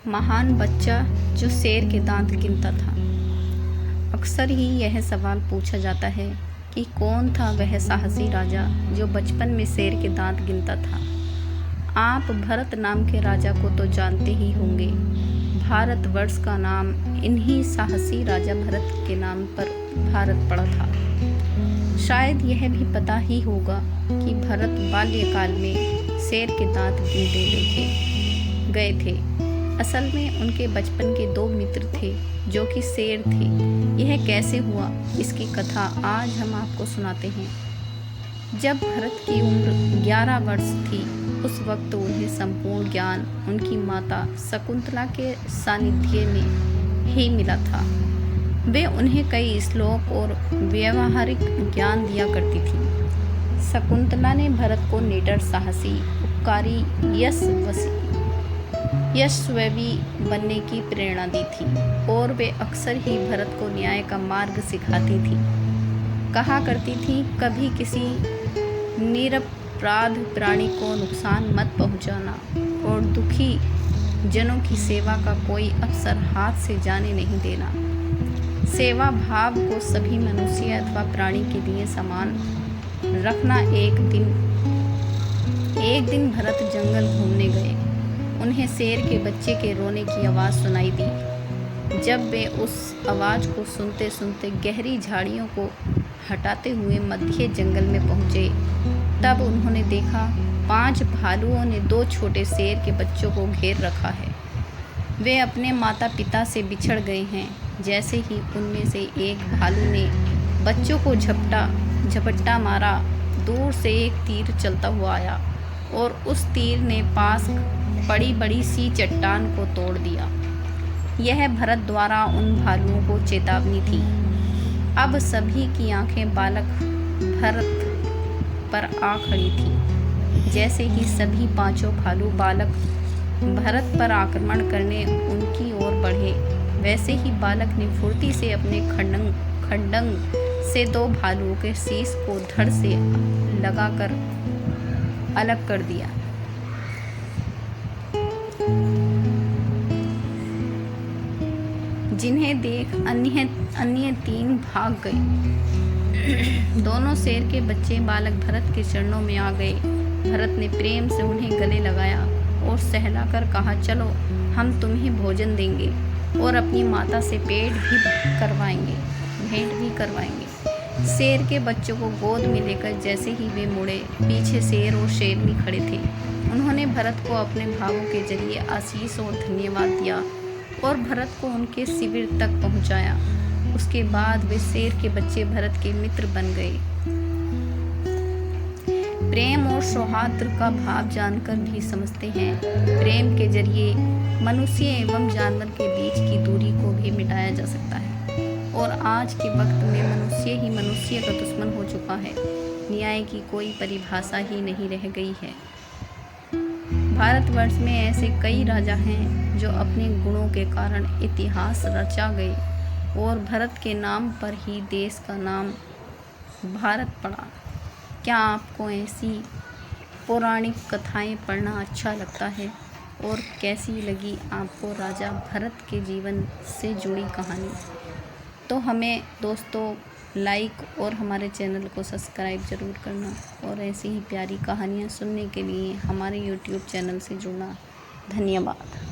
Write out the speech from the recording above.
महान बच्चा जो शेर के दांत गिनता था। अक्सर ही यह सवाल पूछा जाता है कि कौन था वह साहसी राजा जो बचपन में शेर के दांत गिनता था। आप भरत नाम के राजा को तो जानते ही होंगे। भारतवर्ष का नाम इन्हीं साहसी राजा भरत के नाम पर भारत पड़ा था। शायद यह भी पता ही होगा कि भरत बाल्यकाल में शेर के दांत गिनते देखे गए थे। असल में उनके बचपन के दो मित्र थे जो कि शेर थे। यह कैसे हुआ, इसकी कथा आज हम आपको सुनाते हैं। जब भरत की उम्र 11 वर्ष थी, उस वक्त उन्हें संपूर्ण ज्ञान उनकी माता शकुंतला के सानिध्य में ही मिला था। वे उन्हें कई श्लोक और व्यवहारिक ज्ञान दिया करती थी। शकुंतला ने भरत को निडर, साहसी, उपकारी, यशस्वी बनने की प्रेरणा दी थी और वे अक्सर ही भरत को न्याय का मार्ग सिखाती थी। कहा करती थी, कभी किसी निरपराध प्राणी को नुकसान मत पहुंचाना और दुखी जनों की सेवा का कोई अवसर हाथ से जाने नहीं देना। सेवा भाव को सभी मनुष्य अथवा प्राणी के लिए समान रखना। एक दिन भरत जंगल घूमने गए। उन्हें शेर के बच्चे के रोने की आवाज़ सुनाई दी। जब वे उस आवाज़ को सुनते सुनते गहरी झाड़ियों को हटाते हुए मध्य जंगल में पहुँचे, तब उन्होंने देखा 5 भालुओं ने 2 छोटे शेर के बच्चों को घेर रखा है। वे अपने माता पिता से बिछड़ गए हैं। जैसे ही उनमें से एक भालू ने बच्चों को झपट्टा मारा, दूर से एक तीर चलता हुआ आया और उस तीर ने पास पड़ी बड़ी सी चट्टान को तोड़ दिया। यह भरत द्वारा उन भालुओं को चेतावनी थी। अब सभी की आंखें बालक भरत पर आ खड़ी थी। जैसे ही सभी 5 भालू बालक भरत पर आक्रमण करने उनकी ओर बढ़े, वैसे ही बालक ने फुर्ती से अपने खड्डंग से 2 भालुओं के शीश को धड़ से लगाकर अलग कर दिया। जिन्हें देख अन्य 3 भाग गए। दोनों शेर के बच्चे बालक भरत के चरणों में आ गए। भरत ने प्रेम से उन्हें गले लगाया और सहलाकर कहा, चलो हम तुम्हें भोजन देंगे और अपनी माता से भेंट भी करवाएंगे। शेर के बच्चों को गोद में लेकर जैसे ही वे मुड़े, पीछे शेर और शेरनी खड़े थे। उन्होंने भरत को अपने भावों के जरिए आशीष और धन्यवाद दिया और भरत को उनके शिविर तक पहुंचाया। उसके बाद वे शेर के बच्चे भरत के मित्र बन गए। प्रेम और सौहार्द का भाव जानकर भी समझते हैं। प्रेम के जरिए मनुष्य एवं जानवर के बीच की दूरी को भी मिटाया जा सकता है। और आज के वक्त में मनुष्य ही मनुष्य का दुश्मन हो चुका है। न्याय की कोई परिभाषा ही नहीं रह गई है। भारतवर्ष में ऐसे कई राजा हैं जो अपने गुणों के कारण इतिहास रचा गए और भरत के नाम पर ही देश का नाम भारत पड़ा। क्या आपको ऐसी पौराणिक कथाएं पढ़ना अच्छा लगता है? और कैसी लगी आपको राजा भरत के जीवन से जुड़ी कहानी? तो हमें दोस्तों लाइक और हमारे चैनल को सब्सक्राइब ज़रूर करना और ऐसी ही प्यारी कहानियाँ सुनने के लिए हमारे YouTube चैनल से जुड़ना। धन्यवाद।